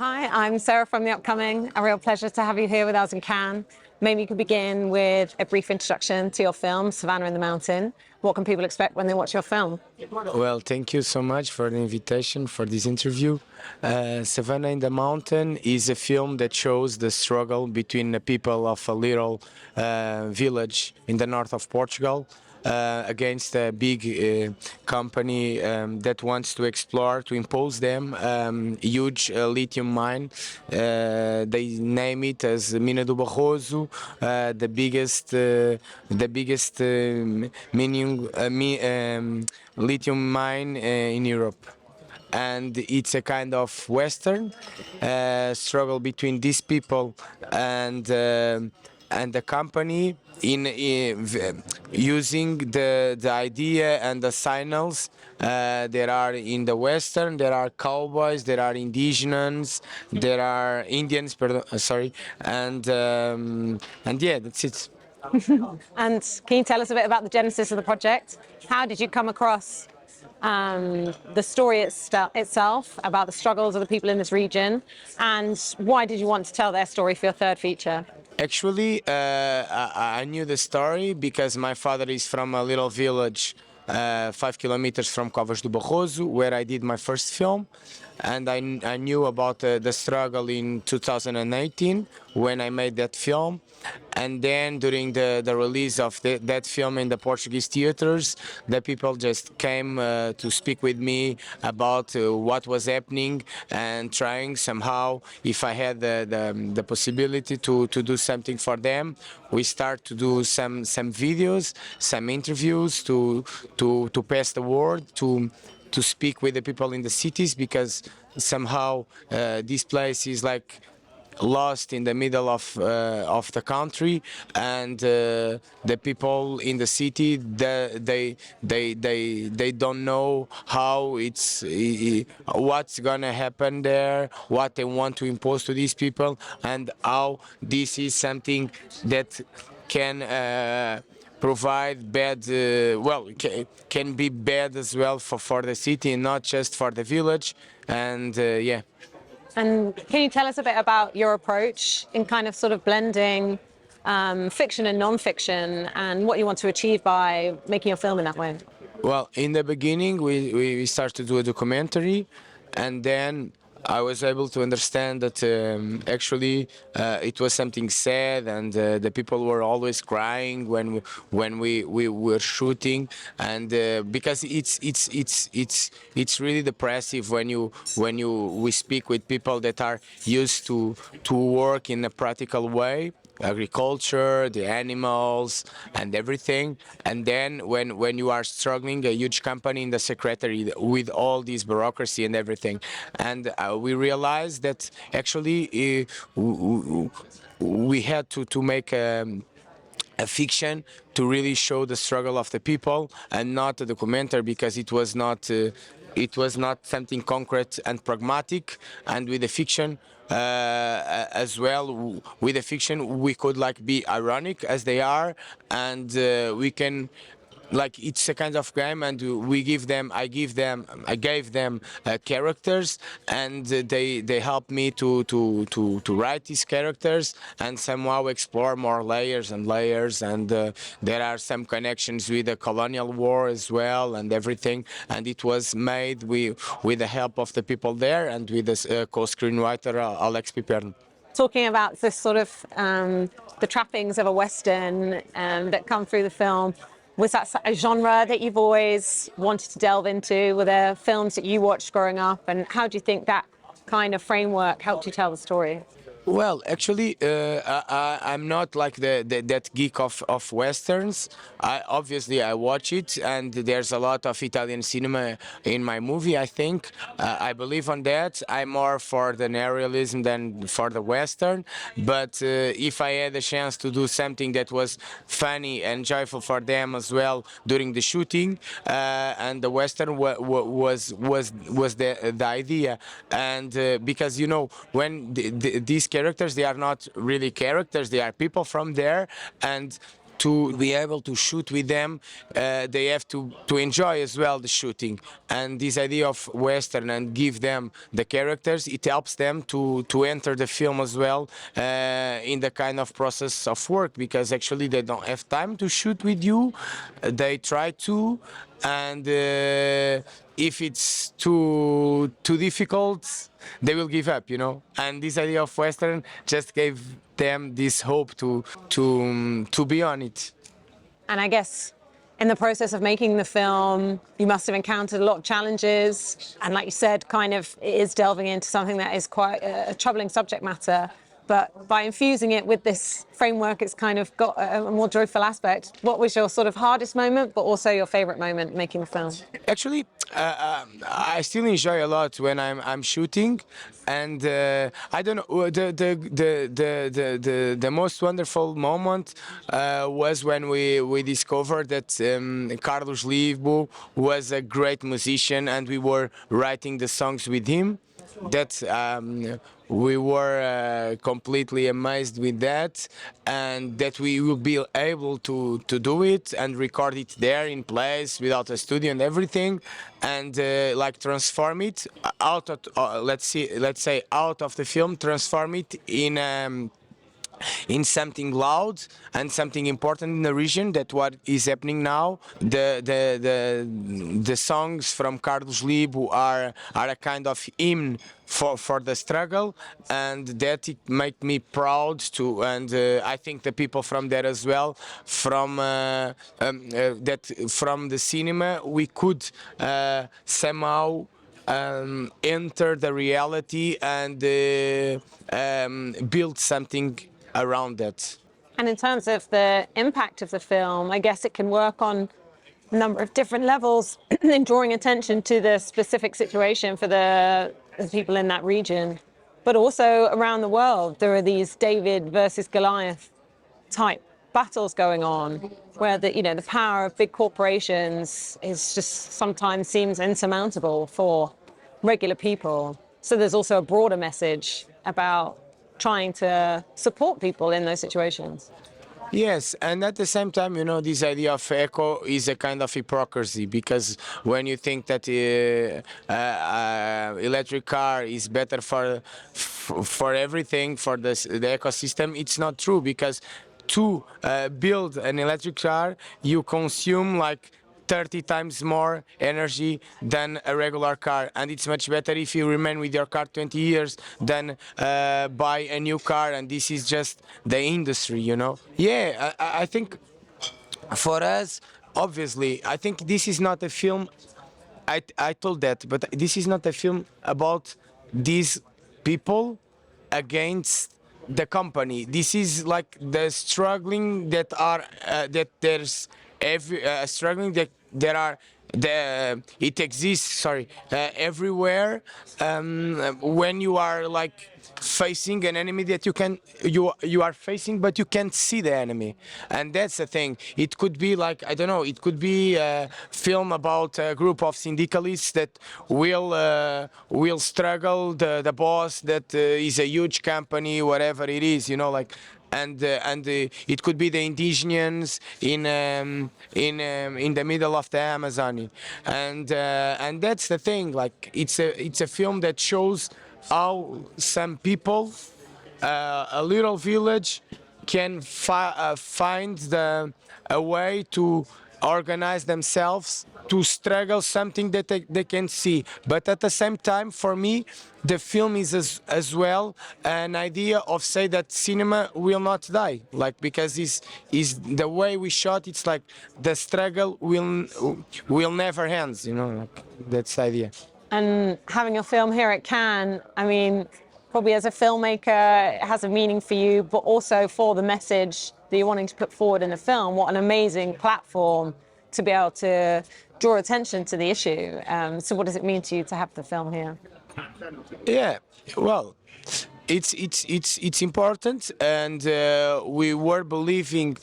Hi, I'm Sarah from The Upcoming. A real pleasure to have you here with us in Cannes. Maybe you could begin with a brief introduction to your film, Savannah in the Mountain. What can people expect when they watch your film? Well, thank you so much for the invitation for this interview. Savannah in the Mountain is a film that shows the struggle between the people of a little village in the north of Portugal against a big company that wants to explore, to impose them huge lithium mine. They name it as Mina do Barroso, the biggest lithium mine in Europe. And it's a kind of Western struggle between these people and the company in using the idea and the signals there are in the Western. There are cowboys, there are indigenous, there are Indians, pardon, sorry, and yeah, that's it. And can you tell us a bit about the genesis of the project? How did you come across the story itself, about the struggles of the people in this region, and why did you want to tell their story for your third feature? Actually, I knew the story because my father is from a little village 5 kilometers from Covas do Barroso, where I did my first film. And I knew about the struggle in 2018 when I made that film. And then during the release of that film in the Portuguese theaters, the people just came to speak with me about what was happening and trying somehow, if I had the possibility to do something for them. We start to do some videos, some interviews to pass the word, to speak with the people in the cities, because somehow this place is like lost in the middle of the country, and the people in the city, they don't know how what's gonna happen there, what they want to impose to these people, and how this is something that can provide bad, can be bad as well for the city, not just for the village. And yeah. And can you tell us a bit about your approach in kind of sort of blending fiction and non-fiction, and what you want to achieve by making your film in that way? Well, in the beginning, we started to do a documentary, and then I was able to understand that actually it was something sad, and the people were always crying when we were shooting, and because it's really depressive when we speak with people that are used to work in a practical way, agriculture, the animals, and everything. And then when you are struggling a huge company in the secretary with all this bureaucracy and everything, and we realized that actually we had to make a fiction to really show the struggle of the people, and not a documentary, because it was not something concrete and pragmatic. And with the fiction as well, with the fiction we could like be ironic as they are, and we can, like, it's a kind of game, and I gave them characters, and they helped me to write these characters and somehow explore more layers and layers. And there are some connections with the colonial war as well and everything. And it was made with the help of the people there, and with the co-screenwriter Alex Piperno. Talking about this sort of the trappings of a Western that come through the film, was that a genre that you've always wanted to delve into? Were there films that you watched growing up, and how do you think that kind of framework helped you tell the story? Well, actually, I'm not like that geek of westerns. I watch it, and there's a lot of Italian cinema in my movie. I think I believe on that. I'm more for the neorealism than for the western. But if I had a chance to do something that was funny and joyful for them as well during the shooting, and the western was the idea. And because when these characters, they are not really characters, they are people from there. And to be able to shoot with them, they have to enjoy as well the shooting. And this idea of Western and give them the characters, it helps them to enter the film as well in the kind of process of work, because actually they don't have time to shoot with you. They try to, and if it's too difficult, they will give up, you know. And this idea of Western just gave them this hope to be on it. And I guess in the process of making the film, you must have encountered a lot of challenges. And like you said, kind of it is delving into something that is quite a troubling subject matter. But by infusing it with this framework, it's kind of got a more joyful aspect. What was your sort of hardest moment, but also your favorite moment making the film? Actually, I still enjoy a lot when I'm shooting, and I don't know, the most wonderful moment was when we discovered that Carlos Libo was a great musician, and we were writing the songs with him. That we were completely amazed with that, and that we will be able to do it and record it there in place without a studio and everything, and like transform it out of let's say out of the film, transform it in something loud and something important in the region. That what is happening now. The songs from Carlos Libo are a kind of hymn for the struggle, and that it made me proud to, and I think the people from there as well, from that from the cinema we could somehow enter the reality and build something around that. And in terms of the impact of the film, I guess it can work on a number of different levels in drawing attention to the specific situation for the people in that region. But also around the world, there are these David versus Goliath type battles going on, where the power of big corporations is just sometimes seems insurmountable for regular people. So there's also a broader message about trying to support people in those situations. Yes, and at the same time, this idea of eco is a kind of hypocrisy, because when you think that electric car is better for everything, for the ecosystem, it's not true, because to build an electric car, you consume like 30 times more energy than a regular car, and it's much better if you remain with your car 20 years than buy a new car. And this is just the industry, Yeah, I think for us, obviously, I think this is not a film. I told that, but this is not a film about these people against the company. This is like the struggling that are that there's every struggling that there are it exists, sorry, everywhere, when you are like facing an enemy that you are facing, but you can't see the enemy. And that's the thing. It could be like, I don't know, it could be a film about a group of syndicalists that will struggle the boss that is a huge company, whatever it is, like. And it could be the indigenous in the middle of the Amazon, and that's the thing. Like, it's a film that shows how some people, a little village, can find a way to organize themselves to struggle something that they can see. But at the same time, for me, the film is as well an idea of say that cinema will not die, like, because is the way we shot. It's like the struggle will never end, like, that's the idea. And having a film here at Cannes, I mean, probably as a filmmaker, it has a meaning for you, but also for the message that you're wanting to put forward in the film. What an amazing platform to be able to draw attention to the issue. So what does it mean to you to have the film here? Yeah, well, it's important, and we were believing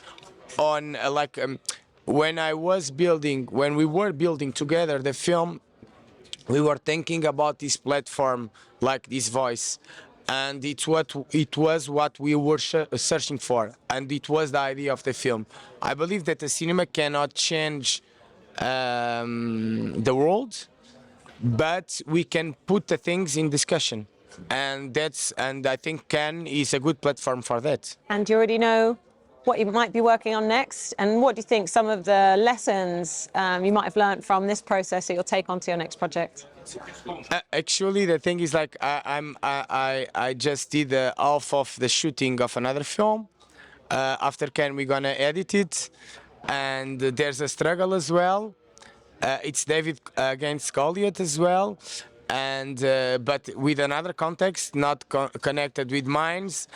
on when we were building together the film, we were thinking about this platform, like this voice, and it was what we were searching for, and it was the idea of the film. I believe that the cinema cannot change the world, but we can put the things in discussion, and I think Cannes is a good platform for that. And you already know what you might be working on next, and what do you think some of the lessons you might have learned from this process that you'll take onto your next project? Actually, the thing is, like, I just did half of the shooting of another film. After Cannes, we're gonna edit it, and there's a struggle as well. It's David against Goliath as well, and but with another context, not connected with mines,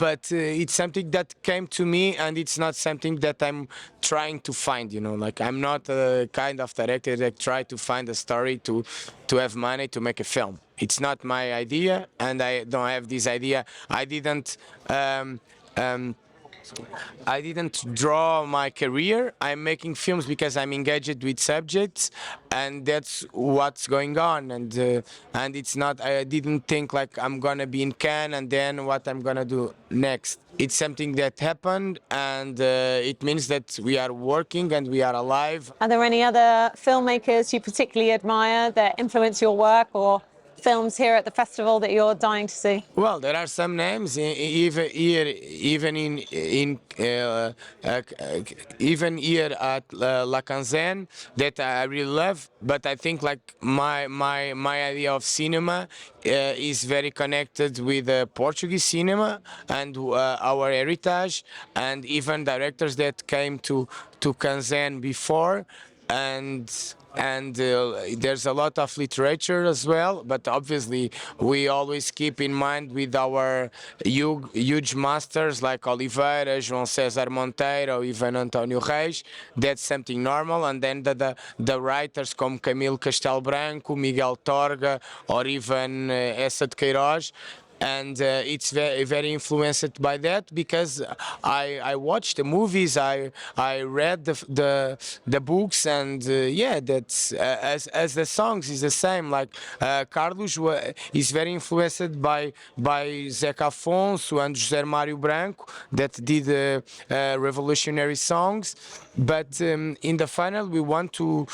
but it's something that came to me, and it's not something that I'm trying to find. Like, I'm not a kind of director that try to find a story to have money to make a film. It's not my idea, and I don't have this idea. I didn't draw my career. I'm making films because I'm engaged with subjects, and that's what's going on. And it's not. I didn't think like I'm gonna be in Cannes and then what I'm gonna do next. It's something that happened, and it means that we are working and we are alive. Are there any other filmmakers you particularly admire that influence your work, or films here at the festival that you're dying to see? Well, there are some names even here, even here at La Canzene that I really love. But I think like my idea of cinema is very connected with Portuguese cinema and our heritage, and even directors that came to Canzene before. And there's a lot of literature as well, but obviously we always keep in mind with our huge masters like Oliveira, João César Monteiro, even António Reis. That's something normal. And then the writers como Camilo Castelo Branco, Miguel Torga, or even Essa de Queiroz. And it's very influenced by that, because I watched the movies, I read the books, and yeah, that's as the songs is the same. Like Carlos is very influenced by Zeca Afonso and José Mário Branco that did revolutionary songs, but in the final we want to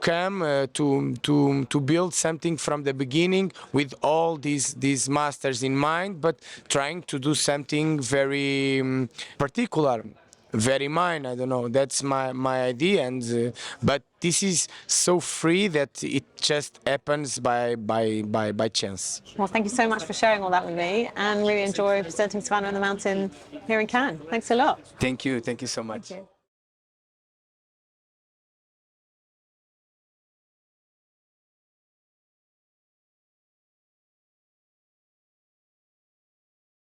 come to build something from the beginning with all these masters in mind, but trying to do something very particular, very mine. I don't know. That's my idea, and but this is so free that it just happens by chance. Well, thank you so much for sharing all that with me, and really enjoy presenting Savannah on the Mountain here in Cannes. Thanks a lot. Thank you so much. Thank you.